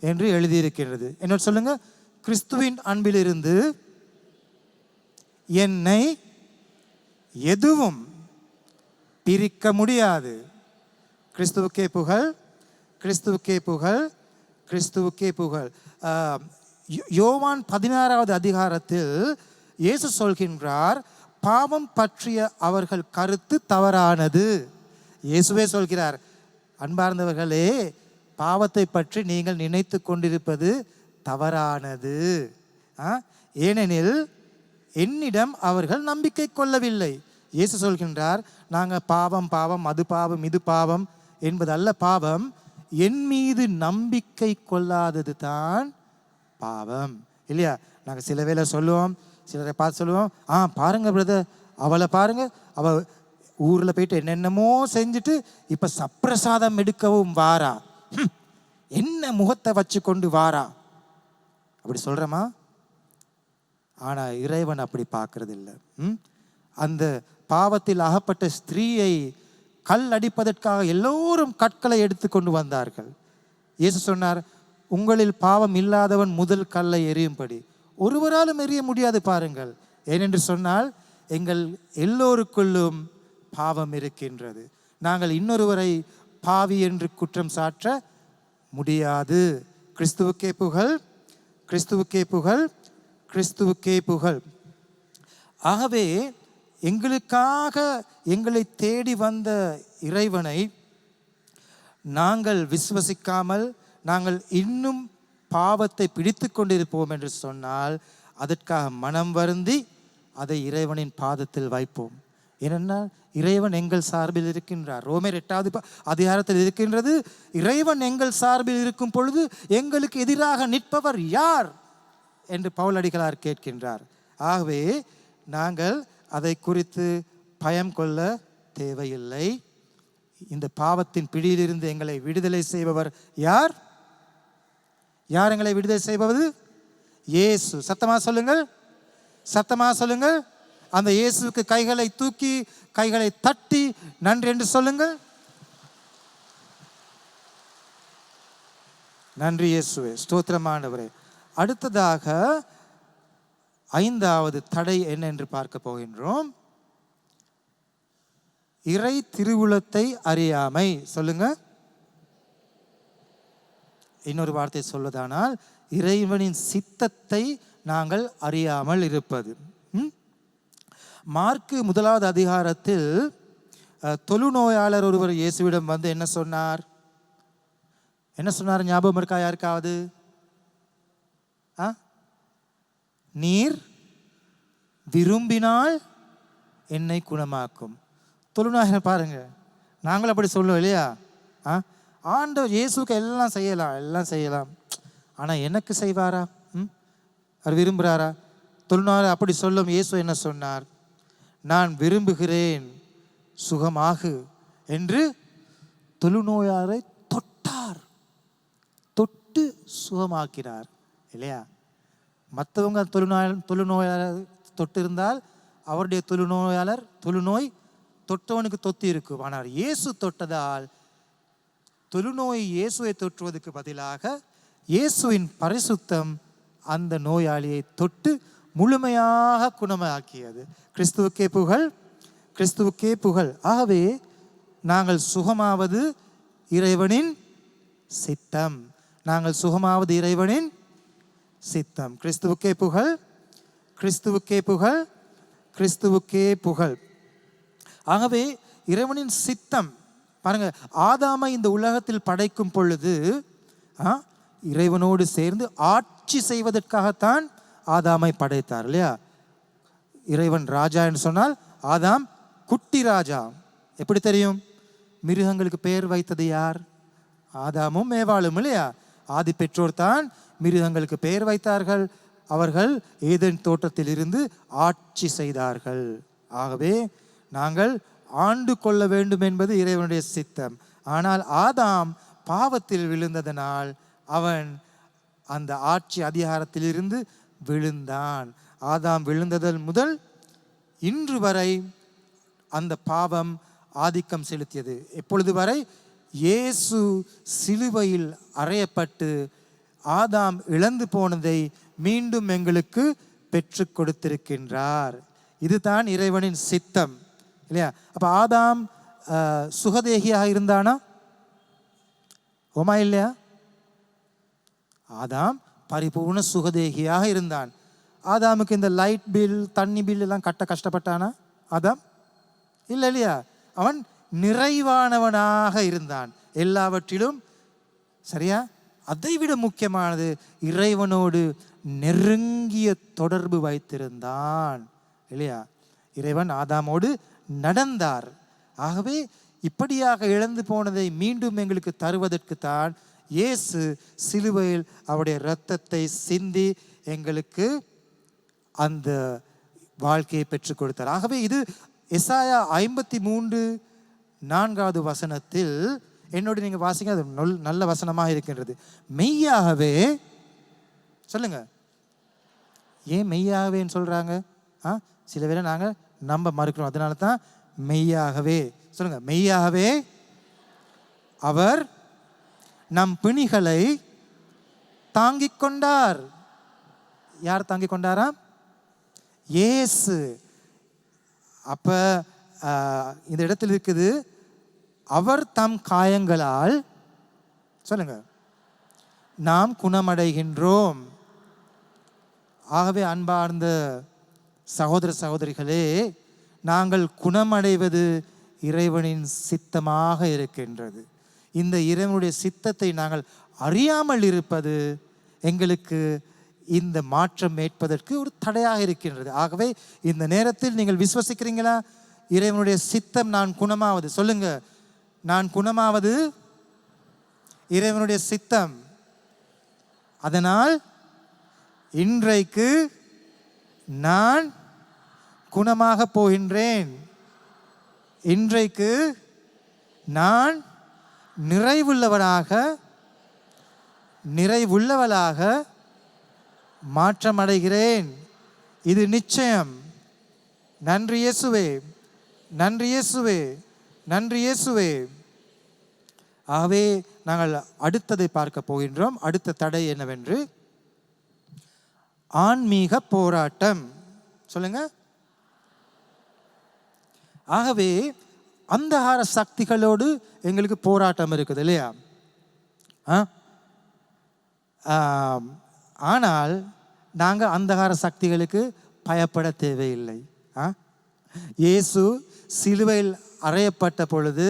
என்று எழுதியிருக்கிறது. என்ன சொல்லுங்க? கிறிஸ்துவின் அன்பிலிருந்து என்னை எதுவும் பிரிக்க முடியாது. கிறிஸ்துவுக்கே புகழ், கிறிஸ்துவுக்கே புகழ், கிறிஸ்துவுக்கே புகழ். யோவான் 16வது அதிகாரத்தில் இயேசு சொல்கின்றார், பாவம் பற்றிய அவர்கள் கருத்து தவறானது. இயேசுவே சொல்கிறார், அன்பார்ந்தவர்களே, பாவத்தை பற்றி நீங்கள் நினைத்து கொண்டிருப்பது தவறானது. ஏனெனில் என்னிடம் அவர்கள் நம்பிக்கை கொள்ளவில்லை. இயேசு சொல்கின்றார், நாங்கள் பாவம் பாவம், அது பாவம், இது பாவம் என்பதல்ல பாவம், என் மீது நம்பிக்கை கொள்ளாதது தான் பாவம். இல்லையா? நாங்கள் சில வேளை சொல்லுவோம், சிலரை பார்த்து சொல்லுவோம், பாருங்க பிரதர், அவளை பாருங்க, அவள் ஊரில் போயிட்டு என்னென்னமோ செஞ்சுட்டு இப்போ சப்பிரசாதம் எடுக்கவும் வாரா, என்ன முகத்தை வச்சு கொண்டு வாரா, அப்படி சொல்கிறோமா? ஆனால் இறைவன் அப்படி பார்க்கறது இல்லை. அந்த பாவத்தில் அகப்பட்ட ஸ்திரீயை கல் அடிப்பதற்காக எல்லோரும் கற்களை எடுத்து கொண்டு வந்தார்கள். இயேசு சொன்னார், உங்களில் பாவம் இல்லாதவன் முதல் கல்லை எறியும்படி. ஒருவராலும் எறிய முடியாது பாருங்கள். ஏனென்று சொன்னால் எங்கள் எல்லோருக்குள்ளும் பாவம் இருக்கின்றது. நாங்கள் இன்னொருவரை பாவி என்று குற்றம் சாட்ட முடியாது. கிறிஸ்துவுக்கே புகழ், கிறிஸ்துவுக்கே புகழ், கிறிஸ்துவுக்கே புகழ். ஆகவே எங்களுக்காக எங்களை தேடி வந்த இறைவனை நாங்கள் விசுவசிக்காமல் நாங்கள் இன்னும் பாவத்தை பிடித்து கொண்டிருப்போம் என்று சொன்னால் அதற்காக மனம் வருந்தி அதை இறைவனின் பாதத்தில் வைப்போம். ஏனென்றால் இறைவன் எங்கள் சார்பில் இருக்கின்றார். ரோமர் 8வது அதிகாரத்தில் இருக்கின்றது, இறைவன் எங்கள் சார்பில் இருக்கும் பொழுது எங்களுக்கு எதிராக நிற்பவர் யார் என்று பவுலடிகளார் கேட்கின்றார். ஆகவே நாங்கள் அதை குறித்து பயம் கொள்ள தேவையில்லை. இந்த பாவத்தின் பிடியிலிருந்து எங்களை விடுதலை செய்பவர் யார்? யார் எங்களை விடுதலை செய்வது? இயேசு. சத்தமா சொல்லுங்கள், சத்தமா சொல்லுங்கள். அந்த இயேசுவுக்கு கைகளை தூக்கி கைகளை தட்டி நன்றி என்று சொல்லுங்கள். நன்றி இயேசுவே, ஸ்தோத்திரமானவரே. அடுத்ததாக 5வது தடை என்ன என்று பார்க்க போகின்றோம். இறை திருவுளத்தை அறியாமை. சொல்லுங்க. இன்னொரு வார்த்தை சொல்வதானால் இறைவனின் சித்தத்தை நாங்கள் அறியாமல் இருப்பது. மார்க்கு 1வது அதிகாரத்தில் தொழுநோயாளர் ஒருவர் இயேசுவிடம் வந்து என்ன சொன்னார்? என்ன சொன்னார்? ஞாபகம் இருக்கா யாருக்காவது? நீர் விரும்பினால் என்னை குணமாக்கும். தொழுநோயாளர் பாருங்க, நாங்களும் அப்படி சொல்லுவோம் இல்லையா? ஆண்டவர் இயேசுக்கு எல்லாம் செய்யலாம், எல்லாம் செய்யலாம், ஆனால் எனக்கு செய்வாரா? அவர் விரும்புகிறாரா? தொழுநோயாளர் அப்படி சொல்லும். இயேசு என்ன சொன்னார்? நான் விரும்புகிறேன், சுகமாகு என்று தொழுநோயாளரை தொட்டார், தொட்டு சுகமாக்கினார் இல்லையா? மற்றவங்க தொழுநோயாளர் தொட்டு இருந்தால் அவருடைய தொழுநோய் தொட்டவனுக்கு தொத்தி இருக்கும். ஆனால் இயேசு தொட்டதால் தொழுநோய் இயேசுவை தொற்றுவதற்கு பதிலாக இயேசுவின் பரிசுத்தம் அந்த நோயாளியை தொட்டு முழுமையாக குணமாக்கியது. கிறிஸ்துவுக்கே புகழ், கிறிஸ்துவுக்கே புகழ். ஆகவே நாங்கள் சுகமாவது இறைவனின் சித்தம், நாங்கள் சுகமாவது இறைவனின் சித்தம். கிறிஸ்துவுக்கே புகழ், கிறிஸ்துவுக்கே புகழ், கிறிஸ்துவுக்கே புகழ். ஆகவே இறைவனின் சித்தம் பாருங்க, ஆதாமை இந்த உலகத்தில் படைக்கும் பொழுது இறைவனோடு சேர்ந்து ஆட்சி செய்வதற்காகத்தான் ஆதாமை படைத்தார் இல்லையா? இறைவன் ராஜா என்று சொன்னால் ஆதாம் குட்டி ராஜா. எப்படி தெரியும்? மிருகங்களுக்கு பெயர் வைத்தது யார்? ஆதாமும் மேவாளும் இல்லையா? ஆதி பெற்றோர் தான் மிருகங்களுக்கு பெயர் வைத்தார்கள். அவர்கள் ஏதேன் தோட்டத்தில் இருந்து ஆட்சி செய்தார்கள். ஆகவே நாங்கள் ஆண்டு கொள்ள வேண்டும் என்பது இறைவனுடைய சித்தம். ஆனால் ஆதாம் பாவத்தில் விழுந்ததனால் அவன் அந்த ஆட்சி அதிகாரத்தில் இருந்து விழுந்தான். ஆதாம் விழுந்ததன் முதல் இன்று வரை அந்த பாவம் ஆதிக்கம் செலுத்தியது. எப்பொழுது வரை? இயேசு சிலுவையில் அறையப்பட்டு ஆதாம் இழந்து போனதை மீண்டும் எங்களுக்கு பெற்று கொடுத்திருக்கின்றார். இதுதான் இறைவனின் சித்தம் இல்லையா? அப்ப ஆதாம் சுகதேகியாக இருந்தானா? ஓமா இல்லையா? ஆதாம் பரிபூர்ண சுகதேகியாக இருந்தான். ஆதாமுக்கு இந்த லைட் பில், தண்ணி பில் எல்லாம் கட்ட கஷ்டப்பட்டானா ஆதாம்? இல்லை இல்லையா? அவன் நிறைவானவனாக இருந்தான் எல்லாவற்றிலும். சரியா? அதைவிட முக்கியமானது, இறைவனோடு நெருங்கிய தொடர்பு வைத்திருந்தான் இல்லையா? இறைவன் ஆதாமோடு நடந்தார். ஆகவே இப்படியாக இழந்து போனதை மீண்டும் எங்களுக்கு தருவதற்கு தான் இயேசு சிலுவையில் அவருடைய இரத்தத்தை சிந்தி எங்களுக்கு அந்த வாழ்க்கையை பெற்றுக் கொடுத்தார். ஆகவே இது எசாயா 53:4 வசனத்தில் என்னோட நீங்க வாசிங்க, அது நல்ல வசனமாக இருக்கின்றது. மெய்யாகவே சொல்லுங்க. ஏன் மெய்யாகவேன்னு சொல்றாங்க? சில வேளை நாங்க நம்ப மறுக்கிறோம். அதனால தான் மெய்யாகவே சொல்லுங்க. மெய்யாகவே அவர் நம் பிணிகளை தாங்கிக் கொண்டார். யார் தாங்கிக் கொண்டாராம்? இயேசு. அப்ப இந்த இடத்தில் இருக்குது, அவர் தம் காயங்களால் சொல்லுங்க நாம் குணமடைகின்றோம். ஆகவே அன்பார்ந்த சகோதர சகோதரிகளே, நாங்கள் குணமடைவது இறைவனின் சித்தமாக இருக்கின்றது. இந்த இறைவனுடைய சித்தத்தை நாங்கள் அறியாமல் இருப்பது எங்களுக்கு இந்த மாற்றம் ஏற்பதற்கு ஒரு தடையாக இருக்கின்றது. ஆகவே இந்த நேரத்தில் நீங்கள் விசுவசிக்கிறீங்களா? இறைவனுடைய சித்தம் நான் குணமாவது. சொல்லுங்க, நான் குணமாவது இறைவனுடைய சித்தம். அதனால் இன்றைக்கு நான் குணமாக போகின்றேன். இன்றைக்கு நான் நிறைவுள்ளவளாக மாற்றமடைகிறேன். இது நிச்சயம். நன்றி இயேசுவே, நன்றி இயேசுவே, நன்றி இயேசுவே. ஆகவே நாங்கள் அடுத்ததை பார்க்க போகின்றோம். அடுத்த தடை என்னவென்று, ஆன்மீக போராட்டம். சொல்லுங்க. ஆகவே அந்தகார சக்திகளோடு எங்களுக்கு போராட்டம் இருக்குது இல்லையா? ஆனால் நாங்கள் அந்தகார சக்திகளுக்கு பயப்பட தேவையில்லை. இயேசு சிலுவையில் அறையப்பட்ட பொழுது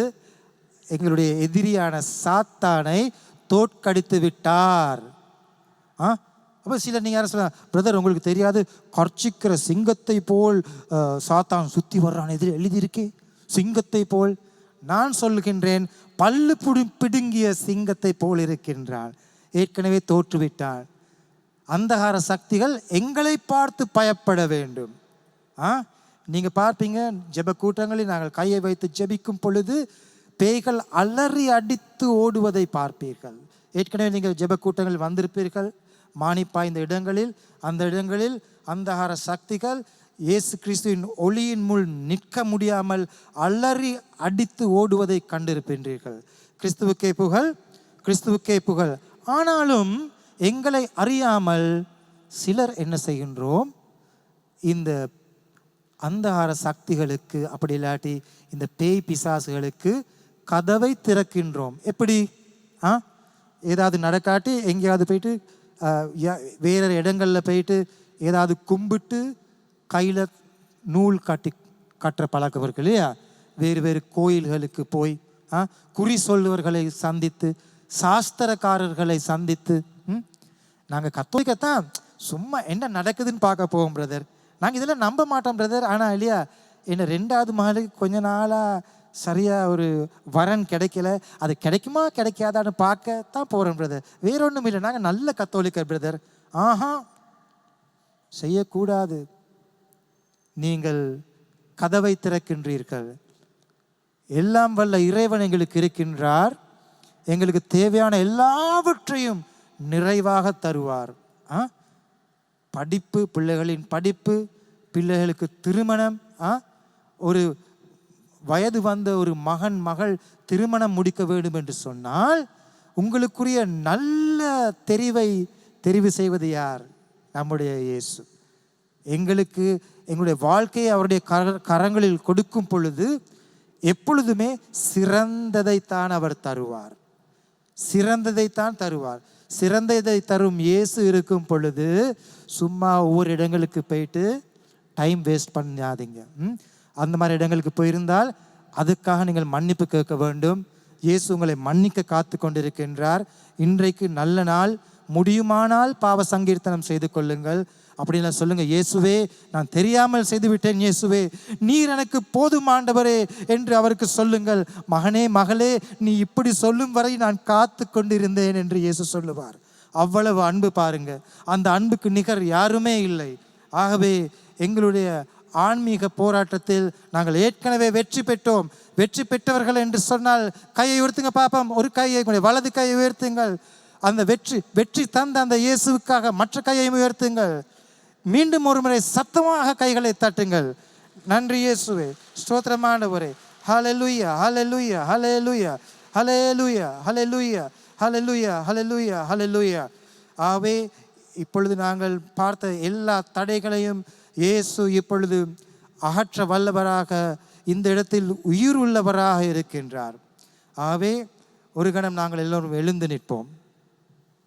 எங்களுடைய எதிரியான சாத்தானை தோற்கடித்து விட்டார். அப்போ சிலர் நீங்கள் யாரும் சொல்ல, பிரதர் உங்களுக்கு தெரியாது, கர்ச்சிக்கிற சிங்கத்தை போல் சாத்தான் சுற்றி வர்றான், எதிரி எழுதியிருக்கே சிங்கத்தை போல். நான் சொல்லுகின்றேன், பல்லு பிடுங்கிய சிங்கத்தை போல் இருக்கின்றான். ஏற்கனவே தோற்றுவிட்டான். அந்தகார சக்திகள் எங்களை பார்த்து பயப்பட வேண்டும். நீங்க பார்ப்பீங்க, ஜெப கூட்டங்களில் நாங்கள் கையை வைத்து ஜெபிக்கும் பொழுது பேய்கள் அலறி அடித்து ஓடுவதை பார்ப்பீர்கள். ஏற்கனவே நீங்கள் ஜெப கூட்டங்களில் வந்திருப்பீர்கள். மானிப்பாய்ந்த இடங்களில், அந்த இடங்களில் அந்தகார சக்திகள் இயேசு கிறிஸ்துவின் ஒளியின் முள் நிற்க முடியாமல் அலறி அடித்து ஓடுவதை கண்டிருக்கின்றீர்கள். கிறிஸ்துவுக்கே புகழ், கிறிஸ்துவுக்கே புகழ். ஆனாலும் எங்களை அறியாமல் சிலர் என்ன செய்கின்றோம், இந்த அந்தகார சக்திகளுக்கு, அப்படி இல்லாட்டி இந்த பேய் பிசாசுகளுக்கு கதவை திறக்கின்றோம். எப்படி? ஏதாவது நடக்காட்டி எங்கேயாவது போயிட்டு வேற இடங்களில் போயிட்டு ஏதாவது கும்பிட்டு கையில் நூல் கட்டுற பழக்கம் இருக்கு இல்லையா? வேறு வேறு கோயில்களுக்கு போய் குறி சொல்லுவர்களை சந்தித்து, சாஸ்திரக்காரர்களை சந்தித்து, நாங்கள் கத்தோலிக்கத்தான் சும்மா என்ன நடக்குதுன்னு பார்க்க போவோம் பிரதர். நாங்கள் இதெல்லாம் நம்ப மாட்டோம் பிரதர். ஆனால் இல்லையா, என்ன 2வது மகளுக்கு கொஞ்ச நாளாக சரியாக ஒரு வரன் கிடைக்கல. அது கிடைக்குமா கிடைக்காதான்னு பார்க்கத்தான் போகிறோம் பிரதர். வேற ஒன்றும் இல்லை, நாங்கள் நல்ல கத்தோலிக்கர் பிரதர். செய்யக்கூடாது. நீங்கள் கதவை திறக்கின்றீர்கள். எல்லாம் வல்ல இறைவன் எங்களுக்கு இருக்கின்றார். எங்களுக்கு தேவையான எல்லாவற்றையும் நிறைவாக தருவார். படிப்பு, பிள்ளைகளின் படிப்பு, பிள்ளைகளுக்கு திருமணம், ஒரு வயது வந்த ஒரு மகன் மகள் திருமணம் முடிக்க வேண்டும் என்று சொன்னால் உங்களுக்குரிய நல்ல தெரிவு செய்வது யார்? நம்முடைய இயேசு. எங்களுக்கு எங்களுடைய வாழ்க்கையை அவருடைய கரங்களில் கொடுக்கும் பொழுது எப்பொழுதுமே சிறந்ததைத்தான் அவர் தருவார். சிறந்ததைத்தான் தருவார். சிறந்ததை தரும் இயேசு இருக்கும் பொழுது சும்மா ஒவ்வொரு இடங்களுக்கு போயிட்டு டைம் வேஸ்ட் பண்ணாதீங்க. அந்த மாதிரி இடங்களுக்கு போயிருந்தால் அதுக்காக நீங்கள் மன்னிப்பு கேட்க வேண்டும். இயேசு உங்களை மன்னிக்க காத்து கொண்டிருக்கின்றார். இன்றைக்கு நல்ல நாள், முடியுமானால் பாவ சங்கீர்த்தனம் செய்து கொள்ளுங்கள். அப்படின்லாம் சொல்லுங்க, இயேசுவே நான் தெரியாமல் செய்துவிட்டேன், இயேசுவே நீர் எனக்கு போதுமாண்டவரே என்று அவருக்கு சொல்லுங்கள். மகனே மகளே, நீ இப்படி சொல்லும் வரை நான் காத்து கொண்டிருந்தேன் என்று இயேசு சொல்லுவார். அவ்வளவு அன்பு பாருங்க. அந்த அன்புக்கு நிகர் யாருமே இல்லை. ஆகவே எங்களுடைய ஆன்மீக போராட்டத்தில் நாங்கள் ஏற்கனவே வெற்றி பெற்றோம். வெற்றி பெற்றவர்கள் என்று சொன்னால் கையை உயர்த்துங்க பாப்போம். ஒரு கையை, வலது கையை உயர்த்துங்கள். அந்த வெற்றி தந்த அந்த இயேசுவுக்காக மற்ற கையை உயர்த்துங்கள். மீண்டும் ஒரு முறை சத்தமாக கைகளை தட்டுங்கள். நன்றி இயேசுவே, ஸ்தோத்திரமானவரே. ஹல்லேலூயா, ஹல்லேலூயா, ஹல்லேலூயா, ஹல்லேலூயா, ஹல்லேலூயா, ஹல்லேலூயா, ஹல்லேலூயா, ஹல்லேலூயா. ஆகவே இப்பொழுது நாங்கள் பார்த்த எல்லா தடைகளையும் இயேசு இப்பொழுது அகற்ற வல்லவராக, இந்த இடத்தில் உயிர் உள்ளவராக இருக்கின்றார். ஆகவே ஒரு கணம் நாங்கள் எல்லோரும் எழுந்து நிற்போம்.